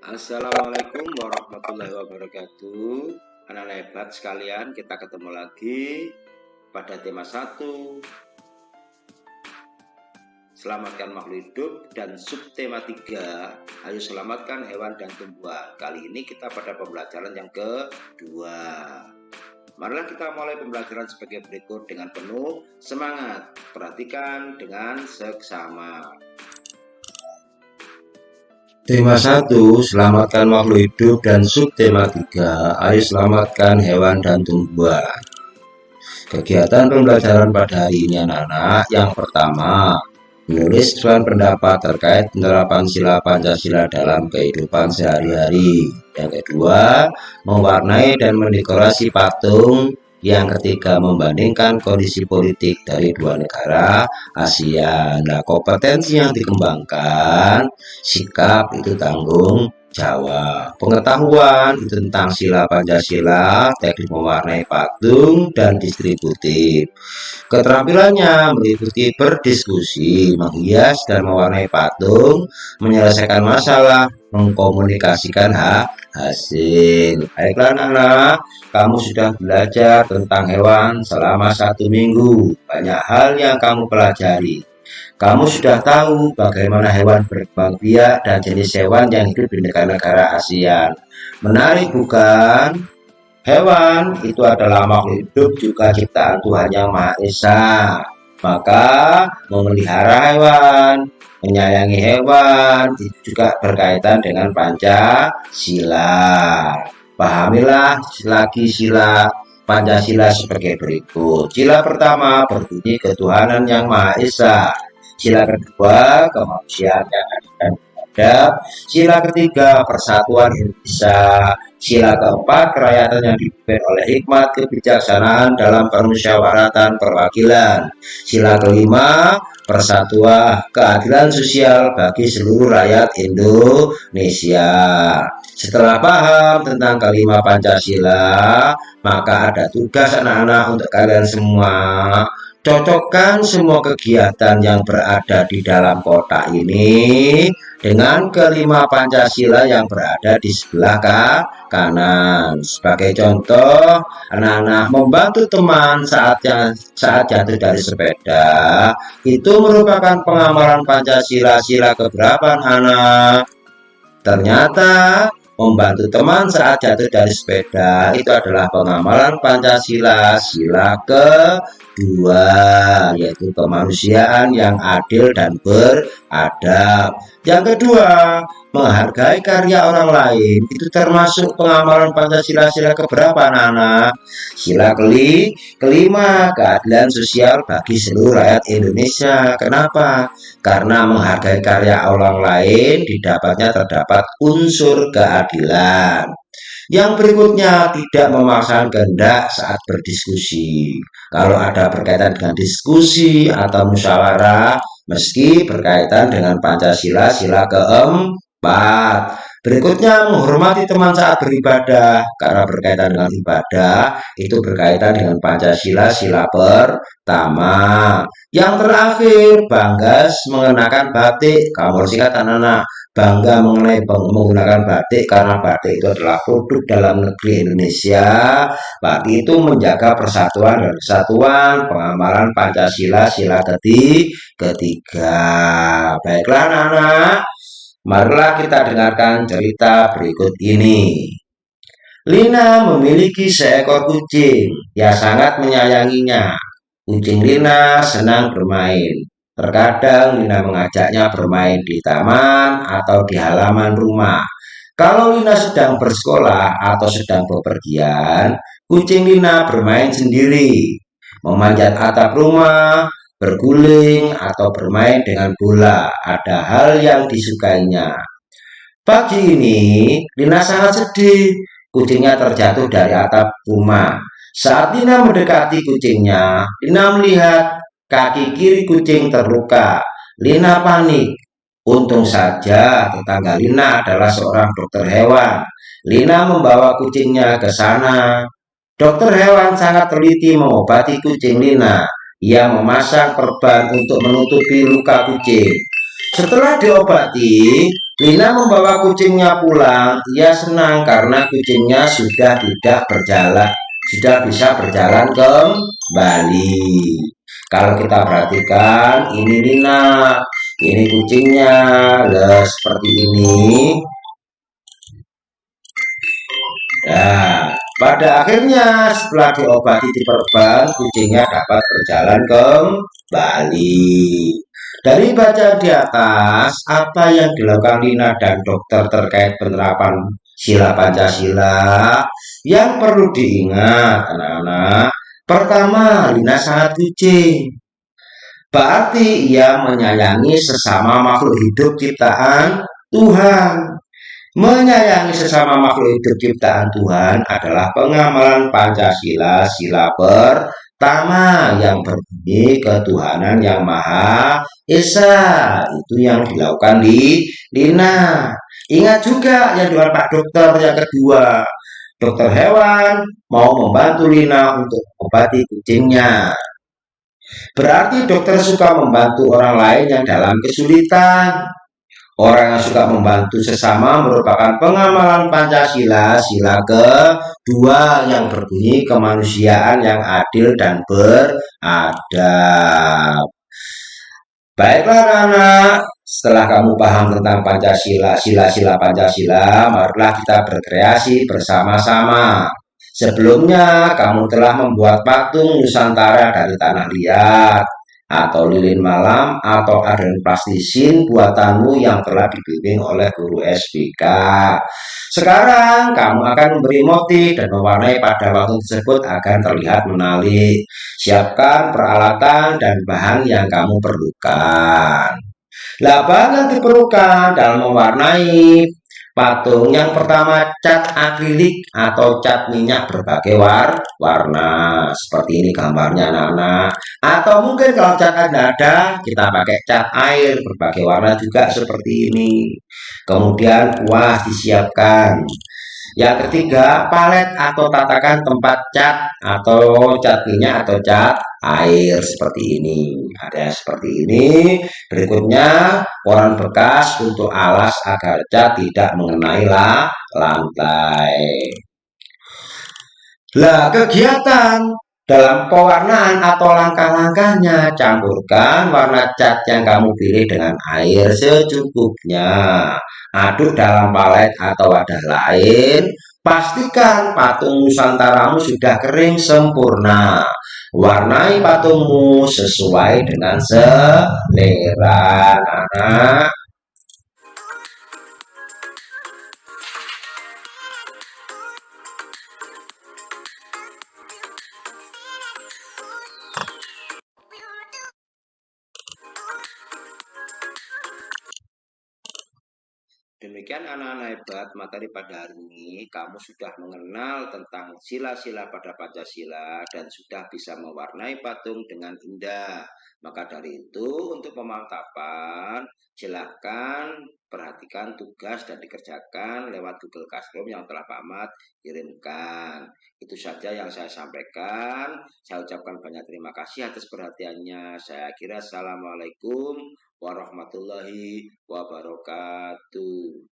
Assalamualaikum warahmatullahi wabarakatuh. Anak-anak hebat sekalian, kita ketemu lagi pada tema 1, selamatkan makhluk hidup, dan subtema 3, ayo selamatkan hewan dan tumbuhan. Kali ini kita pada pembelajaran yang kedua. Marilah kita mulai pembelajaran sebagai berikut dengan penuh semangat. Perhatikan dengan seksama. Tema 1, selamatkan makhluk hidup, dan subtema 3, ayo selamatkan hewan dan tumbuhan. Kegiatan pembelajaran pada hari ini anak-anak, yang pertama, menulis susunan pendapat terkait penerapan sila Pancasila dalam kehidupan sehari-hari. Yang kedua, mewarnai dan mendekorasi patung. Yang ketiga, membandingkan kondisi politik dari dua negara Asia. Nah, kompetensi yang dikembangkan, sikap itu tanggung jawab, pengetahuan itu tentang sila Pancasila, teknik mewarnai patung, dan distributif. Keterampilannya meliputi berdiskusi, menghias dan mewarnai patung, menyelesaikan masalah, mengkomunikasikan hasil. Baiklah anak-anak, kamu sudah belajar tentang hewan selama 1 minggu. Banyak hal yang kamu pelajari. Kamu sudah tahu bagaimana hewan berkembang biak dan jenis hewan yang hidup di negara-negara ASEAN. Menarik bukan? Hewan itu adalah makhluk hidup juga ciptaan Tuhan Yang Maha Esa. Maka memelihara hewan, menyayangi hewan itu juga berkaitan dengan Pancasila. Pahamilah lagi sila Pancasila sebagai berikut. Sila pertama berbunyi ketuhanan Yang Maha Esa. Sila kedua kemanusiaan yang adil dan beradab. Sila ketiga persatuan Indonesia. Sila keempat kerakyatan yang dipimpin oleh hikmat kebijaksanaan dalam permusyawaratan perwakilan. Sila kelima persatuan keadilan sosial bagi seluruh rakyat Indonesia. Setelah paham tentang kelima Pancasila, maka ada tugas anak-anak untuk kalian semua. Cocokkan semua kegiatan yang berada di dalam kotak ini dengan kelima Pancasila yang berada di sebelah kanan. Sebagai contoh, anak-anak membantu teman saat jatuh dari sepeda, itu merupakan pengamalan Pancasila. Sila keberapa anak? Ternyata membantu teman saat jatuh dari sepeda itu adalah pengamalan Pancasila. Sila kedua, yaitu kemanusiaan yang adil dan beradab. Yang kedua, menghargai karya orang lain itu termasuk pengamalan Pancasila. Sila keberapa anak-anak? Sila kelima, keadilan sosial bagi seluruh rakyat Indonesia. Kenapa? Karena menghargai karya orang lain didapatnya terdapat unsur keadilan. Yang berikutnya, tidak memaksakan kehendak saat berdiskusi. Kalau ada berkaitan dengan diskusi atau musyawarah, meski berkaitan dengan Pancasila, sila keempat. Berikutnya, menghormati teman saat beribadah. Karena berkaitan dengan ibadah, itu berkaitan dengan Pancasila, sila pertama. Yang terakhir, bangga mengenakan batik. Kamu harus ingat anak-anak, bangga menggunakan batik karena batik itu adalah produk dalam negeri Indonesia. Batik itu menjaga persatuan dan kesatuan, pengamalan Pancasila, sila ketiga. Baiklah anak-anak, marilah kita dengarkan cerita berikut ini. Lina memiliki seekor kucing. Ia sangat menyayanginya. Kucing Lina senang bermain. Terkadang Lina mengajaknya bermain di taman atau di halaman rumah. Kalau Lina sedang bersekolah atau sedang bepergian, kucing Lina bermain sendiri, memanjat atap rumah, berguling, atau bermain dengan bola. Ada hal yang disukainya. Pagi ini, Lina sangat sedih. Kucingnya terjatuh dari atap rumah. Saat Lina mendekati kucingnya, Lina melihat kaki kiri kucing terluka. Lina panik. Untung saja tetangga Lina adalah seorang dokter hewan. Lina membawa kucingnya ke sana. Dokter hewan sangat teliti mengobati kucing Lina. Ia memasang perban untuk menutupi luka kucing. Setelah diobati, Lina membawa kucingnya pulang. Ia senang karena kucingnya sudah bisa berjalan kembali. Kalau kita perhatikan, ini Lina, ini kucingnya, seperti ini. Nah, pada akhirnya setelah diobati diperban, kucingnya dapat berjalan kembali. Dari bacaan di atas, apa yang dilakukan Lina dan dokter terkait penerapan sila Pancasila yang perlu diingat, anak-anak. Pertama, Lina sangat kucing. Berarti ia menyayangi sesama makhluk hidup ciptaan Tuhan. Menyayangi sesama makhluk hidup ciptaan Tuhan adalah pengamalan Pancasila sila pertama yang berbunyi ketuhanan yang Maha Esa. Itu yang dilakukan di Lina. Ingat juga yang dengan Pak Dokter yang kedua. Dokter hewan mau membantu Lina untuk mengobati kucingnya. Berarti dokter suka membantu orang lain yang dalam kesulitan. Orang yang suka membantu sesama merupakan pengamalan Pancasila, sila kedua yang berbunyi kemanusiaan yang adil dan beradab. Baiklah anak-anak, setelah kamu paham tentang Pancasila, sila-sila Pancasila, marilah kita berkreasi bersama-sama. Sebelumnya, kamu telah membuat patung Nusantara dari tanah liat, atau lilin malam, atau aden plastisin buatanmu yang telah dibimbing oleh guru SBK. Sekarang, kamu akan memberi motif dan mewarnai pada waktu tersebut agar terlihat menarik. Siapkan peralatan dan bahan yang kamu perlukan. Lah, bahan yang diperlukan dalam mewarnai patung yang pertama cat akrilik atau cat minyak berbagai warna. Seperti ini gambarnya anak-anak. Atau mungkin kalau cat ada, kita pakai cat air berbagai warna juga seperti ini. Kemudian kuas disiapkan. Yang ketiga, palet atau tatakan tempat cat atau cat minyak atau cat air seperti ini. Ada seperti ini. Berikutnya, koran bekas untuk alas agar cat tidak mengenai lantai. Lah, kegiatan dalam pewarnaan atau langkah-langkahnya, campurkan warna cat yang kamu pilih dengan air secukupnya. Aduk dalam palet atau wadah lain. Pastikan patung Nusantaramu sudah kering sempurna. Warnai patungmu sesuai dengan selera anak. Demikian anak-anak hebat, materi pada hari ini kamu sudah mengenal tentang sila-sila pada Pancasila dan sudah bisa mewarnai patung dengan indah. Maka dari itu untuk pemantapan silakan perhatikan tugas dan dikerjakan lewat Google Classroom yang telah Pak Ahmad kirimkan. Itu saja yang saya sampaikan. Saya ucapkan banyak terima kasih atas perhatiannya. Saya kira assalamualaikum warahmatullahi wabarakatuh.